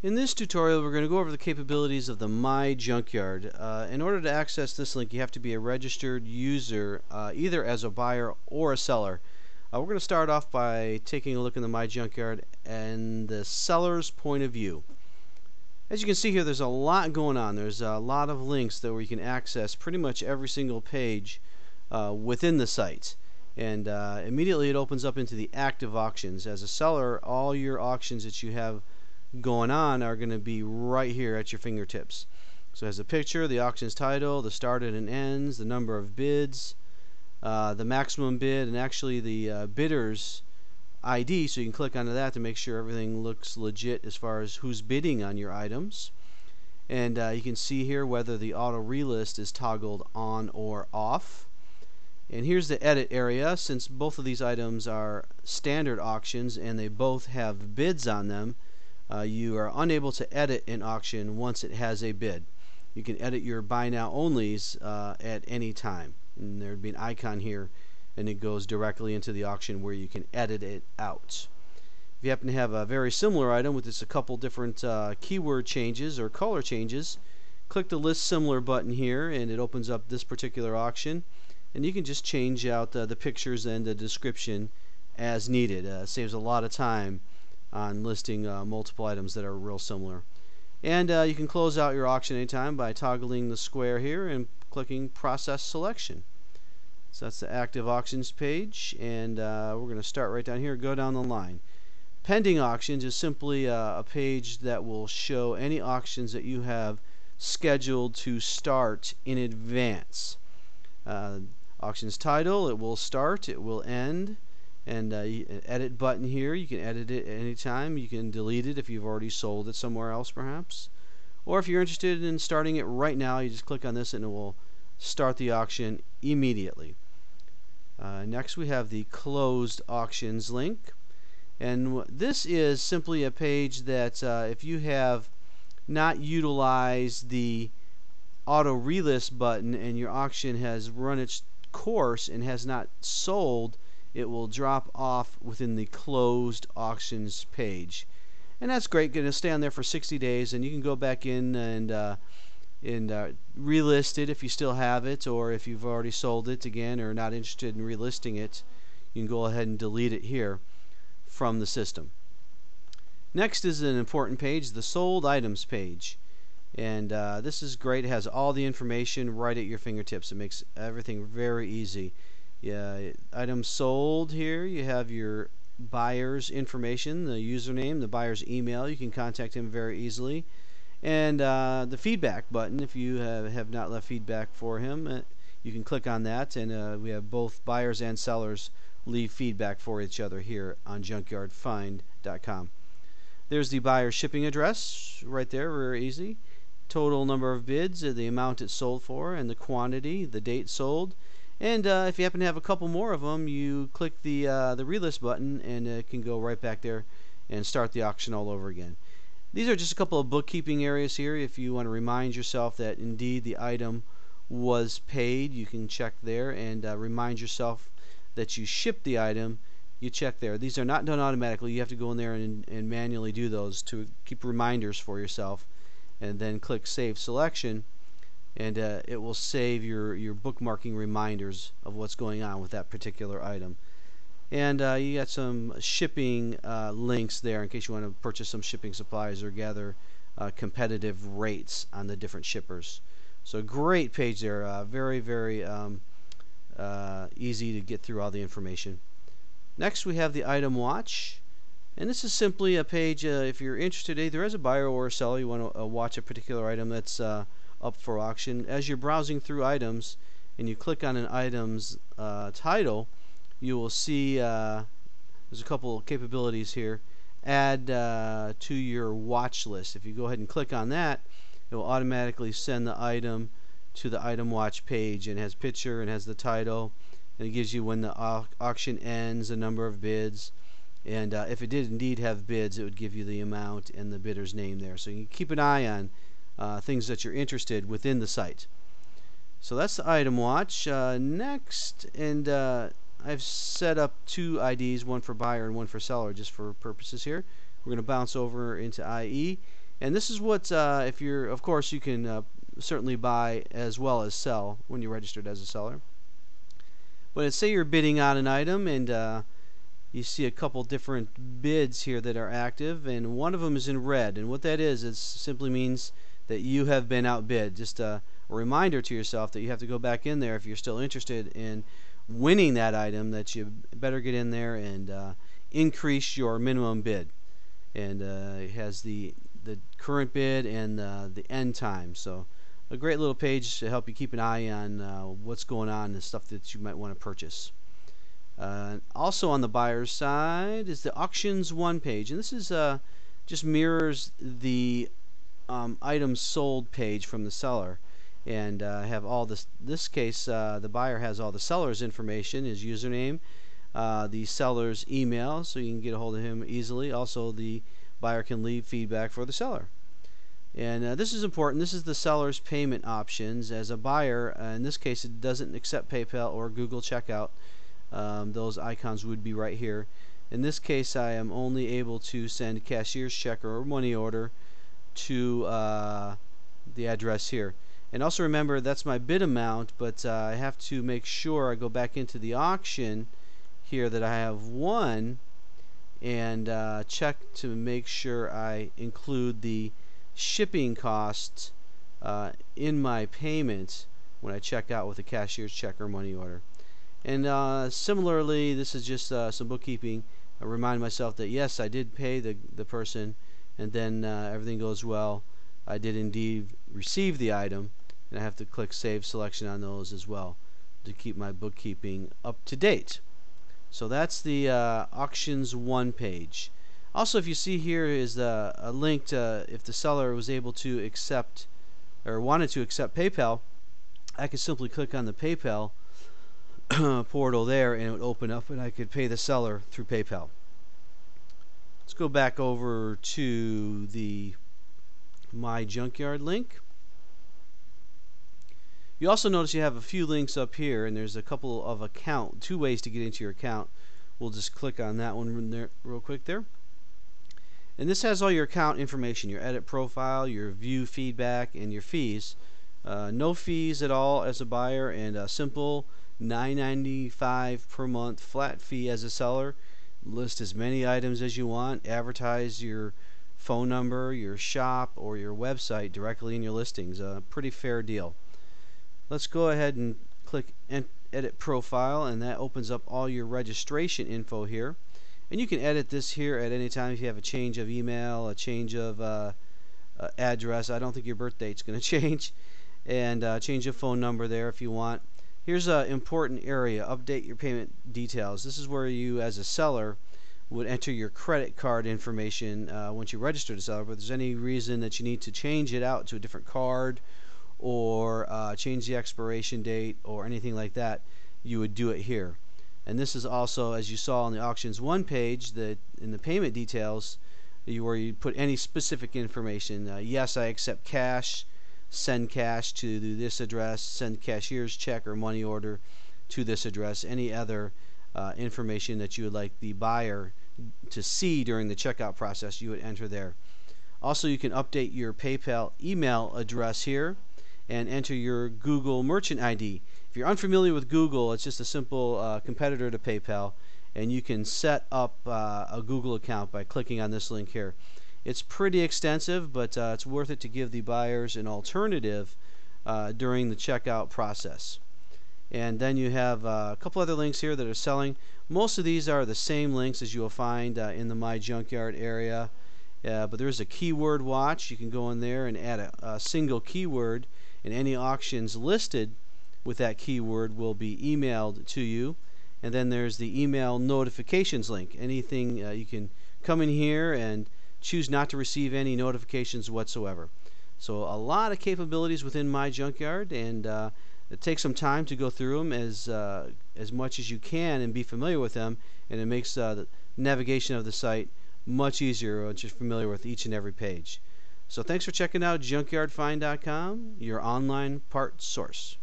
In this tutorial, we're going to go over the capabilities of the My Junkyard. In order to access this link, you have to be a registered user, either as a buyer or a seller. We're going to start off by taking a look in the My Junkyard and the seller's point of view. As you can see here, there's a lot going on. There's a lot of links that where you can access pretty much every single page within the site. And immediately it opens up into the active auctions. As a seller, all your auctions that you have going on are going to be right here at your fingertips. So it has a picture, the auction's title, the started and ends, the number of bids, the maximum bid, and actually the bidder's ID, so you can click onto that to make sure everything looks legit as far as who's bidding on your items. And you can see here whether the auto relist is toggled on or off. And here's the edit area. Since both of these items are standard auctions and they both have bids on them, you are unable to edit an auction once it has a bid. You can edit your buy now onlys at any time, and there would be an icon here and it goes directly into the auction where you can edit it out. If you happen to have a very similar item with just a couple different keyword changes or color changes, click the list similar button here and it opens up this particular auction, and you can just change out the pictures and the description as needed. Saves a lot of time on listing multiple items that are real similar. And you can close out your auction anytime by toggling the square here and clicking process selection. So that's the active auctions page, and we're going to start right down here, go down the line. Pending auctions is simply a page that will show any auctions that you have scheduled to start in advance. Auctions title, it will start, it will end, and edit button here, you can edit it at any time. You can delete it if you've already sold it somewhere else perhaps, or if you're interested in starting it right now, you just click on this and it will start the auction immediately. Next we have the closed auctions link, and this is simply a page that if you have not utilized the auto relist button and your auction has run its course and has not sold, it will drop off within the closed auctions page. And that's great, going to stay on there for 60 days, and you can go back in and relist it if you still have it, or if you've already sold it again or not interested in relisting it, you can go ahead and delete it here from the system. Next is an important page, the sold items page. And this is great. It has all the information right at your fingertips. It makes everything very easy. Items sold here, you have your buyer's information, the username, the buyer's email. You can contact him very easily. And the feedback button, if you have not left feedback for him, you can click on that, and we have both buyers and sellers leave feedback for each other here on JunkYardFind.com. There's the buyer's shipping address right there, very easy. Total number of bids, the amount it sold for, and the quantity, the date sold. And if you happen to have a couple more of them, you click the relist button and it can go right back there and start the auction all over again. These are just a couple of bookkeeping areas here. If you want to remind yourself that indeed the item was paid, you can check there, and remind yourself that you shipped the item, you check there. These are not done automatically. You have to go in there and manually do those to keep reminders for yourself, and then click Save Selection, and it will save your bookmarking reminders of what's going on with that particular item. And you got some shipping links there in case you want to purchase some shipping supplies or gather competitive rates on the different shippers. So great page there, very easy to get through all the information. Next we have the item watch, and this is simply a page if you're interested either as a buyer or a seller, you want to watch a particular item that's up for auction. As you're browsing through items and you click on an item's title, you will see there's a couple of capabilities here. Add to your watch list. If you go ahead and click on that, it will automatically send the item to the item watch page, and it has picture and has the title, and it gives you when the auction ends, the number of bids, and if it did indeed have bids, it would give you the amount and the bidder's name there. So you can keep an eye on things that you're interested within the site. So that's the item watch. Next, and I've set up two IDs, one for buyer and one for seller, just for purposes here. We're going to bounce over into IE, And this is what, if you're, of course, you can certainly buy as well as sell when you're registered as a seller. But say you're bidding on an item and you see a couple different bids here that are active, and one of them is in red. And what that is, it simply means that you have been outbid. Just a reminder to yourself that you have to go back in there if you're still interested in winning that item, that you better get in there and increase your minimum bid. And it has the current bid and the end time. So a great little page to help you keep an eye on what's going on and stuff that you might want to purchase. Also on the buyer's side is the auctions one page, and this is just mirrors the items sold page from the seller, and have all this case the buyer has all the seller's information, his username, the seller's email, so you can get a hold of him easily. Also, the buyer can leave feedback for the seller. And this is important. This is the seller's payment options. As a buyer, in this case, it doesn't accept PayPal or Google Checkout. Those icons would be right here. In this case, I am only able to send cashier's check or money order to the address here. And also remember, that's my bid amount, but I have to make sure I go back into the auction here that I have won and check to make sure I include the shipping costs in my payment when I check out with a cashier's check or money order. And similarly, this is just some bookkeeping. I remind myself that yes, I did pay the person, and then everything goes well. I did indeed receive the item, and I have to click Save Selection on those as well to keep my bookkeeping up to date. So that's the auctions one page. Also, if you see here is a link to if the seller was able to accept or wanted to accept PayPal, I could simply click on the PayPal portal there, and it would open up, and I could pay the seller through PayPal. Let's go back over to the My JunkYard link. You also notice you have a few links up here, and there's a couple of two ways to get into your account. We'll just click on that one there real quick there. And this has all your account information, your edit profile, your view feedback, and your fees. No fees at all as a buyer, and a simple $9.95 per month flat fee as a seller. List as many items as you want. Advertise your phone number, your shop, or your website directly in your listings. A pretty fair deal. Let's go ahead and click Edit Profile, and that opens up all your registration info here. And you can edit this here at any time if you have a change of email, a change of address. I don't think your birth date's going to change. And change your phone number there if you want. Here's an important area, update your payment details. This is where you as a seller would enter your credit card information once you register to seller. But if there's any reason that you need to change it out to a different card or change the expiration date or anything like that, you would do it here. And this is also, as you saw on the auctions one page, that in the payment details, where you put any specific information. Yes, I accept cash. Send cash to this address, send cashier's check or money order to this address. Any other information that you would like the buyer to see during the checkout process, you would enter there. Also, you can update your PayPal email address here and enter your Google Merchant ID. If you're unfamiliar with Google, it's just a simple competitor to PayPal, and you can set up a Google account by clicking on this link here. It's pretty extensive, but it's worth it to give the buyers an alternative during the checkout process. And then you have a couple other links here that are selling. Most of these are the same links as you will find in the My JunkYard area, but there's a keyword watch. You can go in there and add a single keyword, and any auctions listed with that keyword will be emailed to you. And then there's the email notifications link. Anything you can come in here and choose not to receive any notifications whatsoever. So a lot of capabilities within My JunkYard, and it takes some time to go through them as much as you can and be familiar with them, and it makes the navigation of the site much easier once you're familiar with each and every page. So thanks for checking out JunkYardFind.com, your online parts source.